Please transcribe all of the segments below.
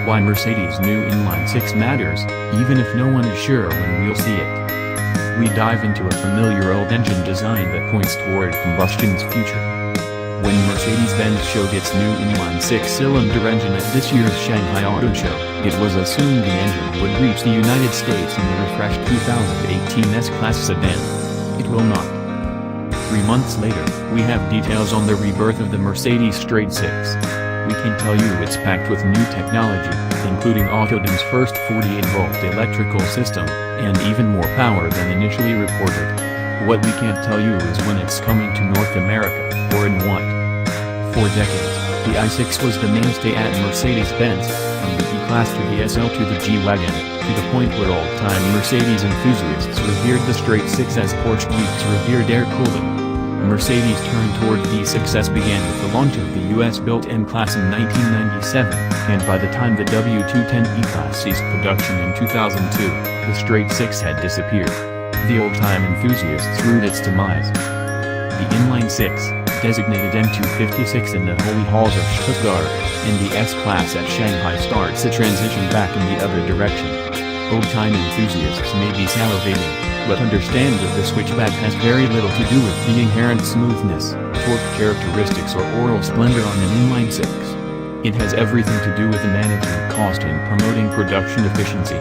Why Mercedes' new inline-six matters, even if no one is sure when we'll see it. We dive into a familiar old engine design that points toward combustion's future. When Mercedes-Benz showed its new inline six-cylinder engine at this year's Shanghai Auto Show, it was assumed the engine would reach the United States in the refreshed 2018 S-Class sedan. It will not. 3 months later, we have details on the rebirth of the Mercedes Straight Six. We can tell you it's packed with new technology, including Autodom's first 48-volt electrical system, and even more power than initially reported. What we can't tell you is when it's coming to North America, or in what. For decades, the i6 was the mainstay at Mercedes-Benz, from the E-Class to the SL to the G-Wagon, to the point where old-time Mercedes enthusiasts revered the Straight Six as Porsche geeks revered air-cooling. Mercedes' turn toward V6s began with the launch of the US-built M-Class in 1997, and by the time the W210 E-Class ceased production in 2002, the Straight Six had disappeared. The old-time enthusiasts ruled its demise. The inline-six, designated M256 in the holy halls of Stuttgart, and the S-Class at Shanghai starts a transition back in the other direction. Old-time enthusiasts may be salivating, but understand that the switchback has very little to do with the inherent smoothness, torque characteristics or oral splendor on an inline-six. It has everything to do with managing cost and promoting production efficiency.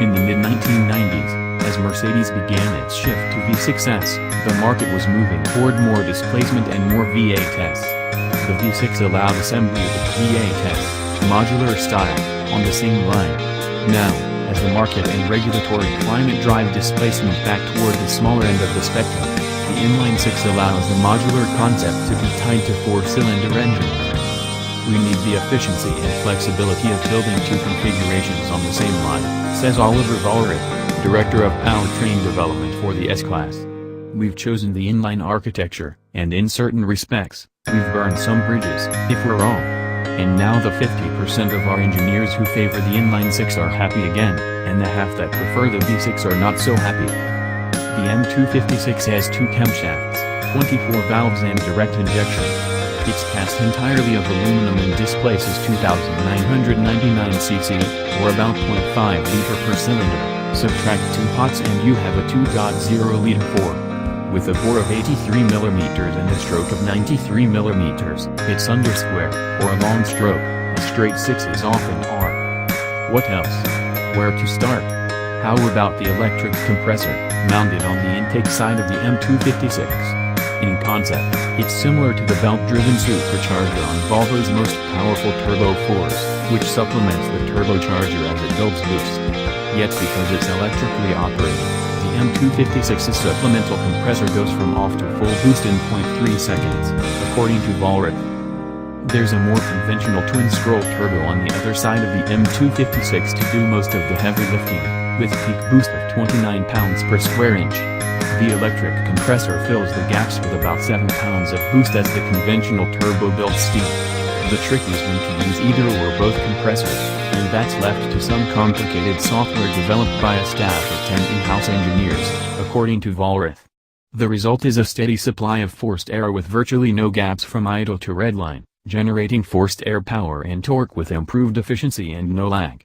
In the mid-1990s, as Mercedes began its shift to V6s, the market was moving toward more displacement and more V8s. The V6 allowed assembly with V8s, modular style, on the same line. Now, as the market and regulatory climate drive displacement back toward the smaller end of the spectrum, the inline-six allows the modular concept to be tied to four-cylinder engines. We need the efficiency and flexibility of building two configurations on the same line, says Oliver Vollrath, Director of Powertrain Development for the S-Class. We've chosen the inline architecture, and in certain respects, we've burned some bridges, if we're wrong. And now the 50% of our engineers who favor the inline-six are happy again, and the half that prefer the V6 are not so happy. The M256 has two camshafts, 24 valves and direct injection. It's cast entirely of aluminum and displaces 2,999 cc, or about 0.5 liter per cylinder. Subtract 2 pots and you have a 2.0 liter 4. With a bore of 83 mm and a stroke of 93 mm, it's under square, or a long stroke, as straight sixes often are. What else? Where to start? How about the electric compressor, mounted on the intake side of the M256? In concept, it's similar to the belt-driven supercharger on Volvo's most powerful Turbo 4s, which supplements the turbocharger as it builds boost. Yet because it's electrically operated, the M256's supplemental compressor goes from off to full boost in 0.3 seconds, according to Vollrath. There's a more conventional twin-scroll turbo on the other side of the M256 to do most of the heavy lifting, with peak boost of 29 pounds per square inch. The electric compressor fills the gaps with about 7 pounds of boost as the conventional turbo builds steam. The trick is when to use either or both compressors, and that's left to some complicated software developed by a staff of 10 in-house engineers, according to Vollrath. The result is a steady supply of forced air with virtually no gaps from idle to redline, generating forced air power and torque with improved efficiency and no lag.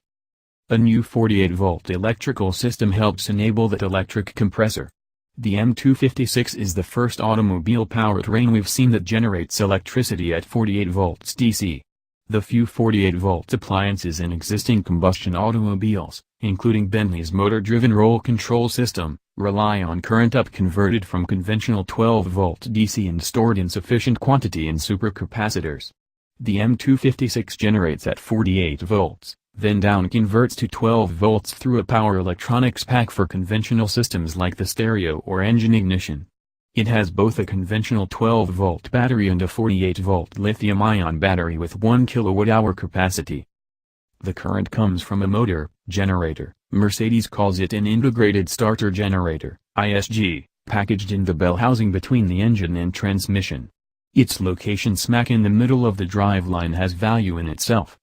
A new 48-volt electrical system helps enable that electric compressor. The M256 is the first automobile powertrain we've seen that generates electricity at 48 volts DC. The few 48-volt appliances in existing combustion automobiles, including Bentley's motor-driven roll control system, rely on current up converted from conventional 12-volt DC and stored in sufficient quantity in supercapacitors. The M256 generates at 48 volts, then down converts to 12 volts through a power electronics pack for conventional systems like the stereo or engine ignition. It has both a conventional 12-volt battery and a 48-volt lithium-ion battery with 1 kWh capacity. The current comes from a motor, generator, Mercedes calls it an integrated starter generator, ISG, packaged in the bell housing between the engine and transmission. Its location smack in the middle of the driveline has value in itself.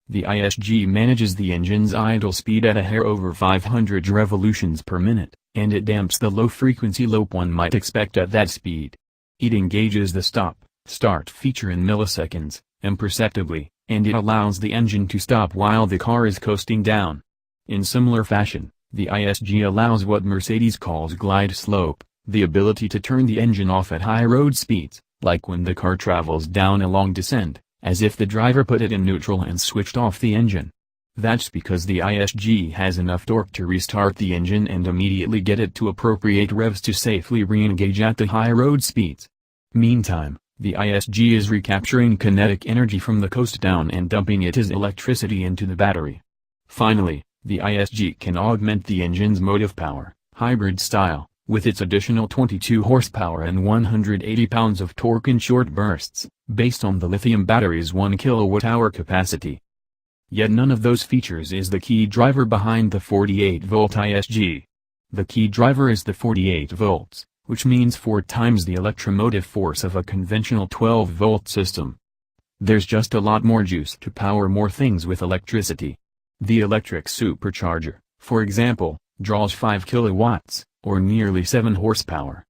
The ISG manages the engine's idle speed at a hair over 500 revolutions per minute, and it damps the low-frequency lope one might expect at that speed. It engages the stop-start feature in milliseconds, imperceptibly, and it allows the engine to stop while the car is coasting down. In similar fashion, the ISG allows what Mercedes calls Glideslope, the ability to turn the engine off at high road speeds, like when the car travels down a long descent, as if the driver put it in neutral and switched off the engine. That's because the ISG has enough torque to restart the engine and immediately get it to appropriate revs to safely re-engage at the high road speeds. Meantime, the ISG is recapturing kinetic energy from the coast down and dumping it as electricity into the battery. Finally, the ISG can augment the engine's motive power, hybrid style, with its additional 22 horsepower and 180 pounds of torque in short bursts, based on the lithium battery's 1 kWh capacity. Yet none of those features is the key driver behind the 48-volt ISG. The key driver is the 48 volts, which means 4 times the electromotive force of a conventional 12-volt system. There's just a lot more juice to power more things with electricity. The electric supercharger, for example, draws 5 kilowatts, or nearly 7 horsepower.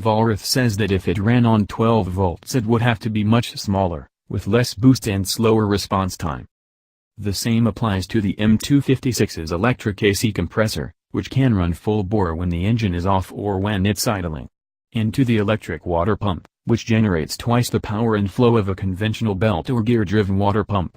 Vollrath says that if it ran on 12 volts it would have to be much smaller, with less boost and slower response time. The same applies to the M256's electric AC compressor, which can run full bore when the engine is off or when it's idling. And to the electric water pump, which generates twice the power and flow of a conventional belt or gear-driven water pump.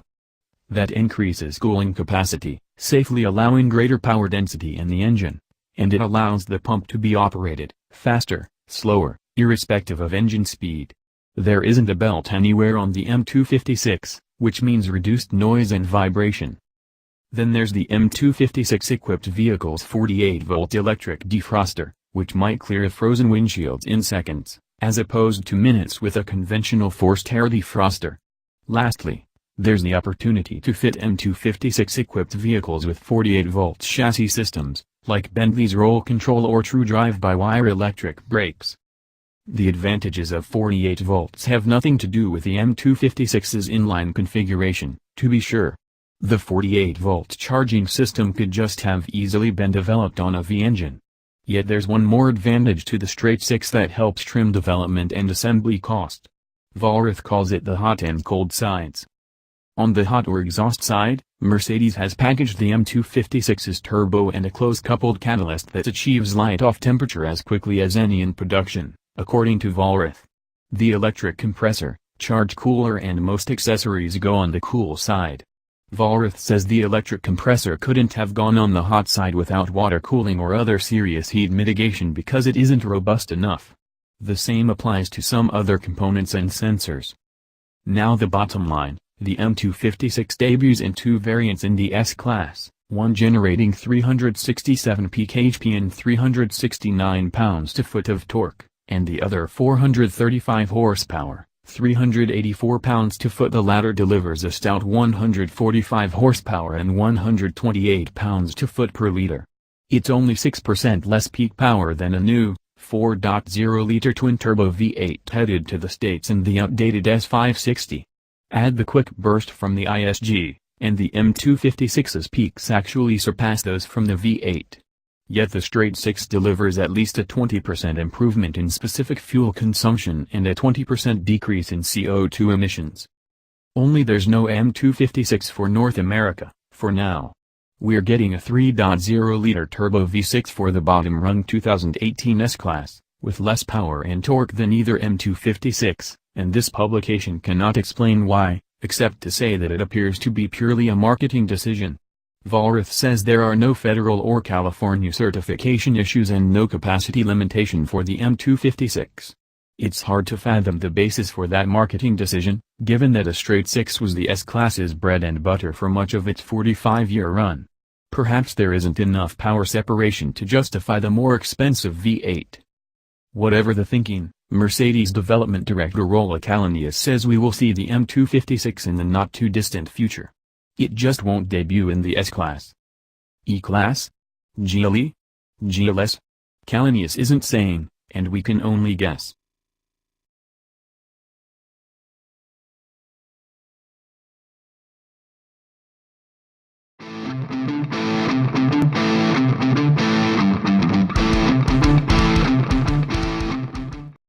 That increases cooling capacity, safely allowing greater power density in the engine. And it allows the pump to be operated, faster, slower, irrespective of engine speed. There isn't a belt anywhere on the M256, which means reduced noise and vibration. Then there's the M256 equipped vehicle's 48-volt electric defroster, which might clear frozen windshields in seconds, as opposed to minutes with a conventional forced air defroster. Lastly, there's the opportunity to fit M256 equipped vehicles with 48-volt chassis systems, like Bentley's roll control or true drive-by-wire electric brakes. The advantages of 48 volts have nothing to do with the M256's inline configuration, to be sure. The 48-volt charging system could just have easily been developed on a V engine. Yet there's one more advantage to the straight 6 that helps trim development and assembly cost. Vollrath calls it the hot and cold sides. On the hot or exhaust side, Mercedes has packaged the M256's turbo and a close-coupled catalyst that achieves light-off temperature as quickly as any in production, according to Vollrath. The electric compressor, charge cooler and most accessories go on the cool side. Vollrath says the electric compressor couldn't have gone on the hot side without water cooling or other serious heat mitigation because it isn't robust enough. The same applies to some other components and sensors. Now the bottom line. The M256 debuts in 2 variants in the S-Class, one generating 367 peak HP and 369 pounds-to-foot of torque, and the other 435 horsepower, 384 pounds-to-foot. The latter delivers a stout 145 horsepower and 128 pounds-to-foot per liter. It's only 6% less peak power than a new, 4.0-liter twin-turbo V8 headed to the States in the outdated S560. Add the quick burst from the ISG, and the M256's peaks actually surpass those from the V8. Yet the straight 6 delivers at least a 20% improvement in specific fuel consumption and a 20% decrease in CO2 emissions. Only there's no M256 for North America, for now. We're getting a 3.0-liter turbo V6 for the bottom-rung 2018 S-Class, with less power and torque than either M256. And this publication cannot explain why, except to say that it appears to be purely a marketing decision. Vollrath says there are no federal or California certification issues and no capacity limitation for the M256. It's hard to fathom the basis for that marketing decision, given that a straight 6 was the S-Class's bread and butter for much of its 45-year run. Perhaps there isn't enough power separation to justify the more expensive V8. Whatever the thinking, Mercedes development director Rola Kalanius says we will see the M256 in the not-too-distant future. It just won't debut in the S-Class. E-Class? GLE? GLS? Kalanius isn't saying, and we can only guess.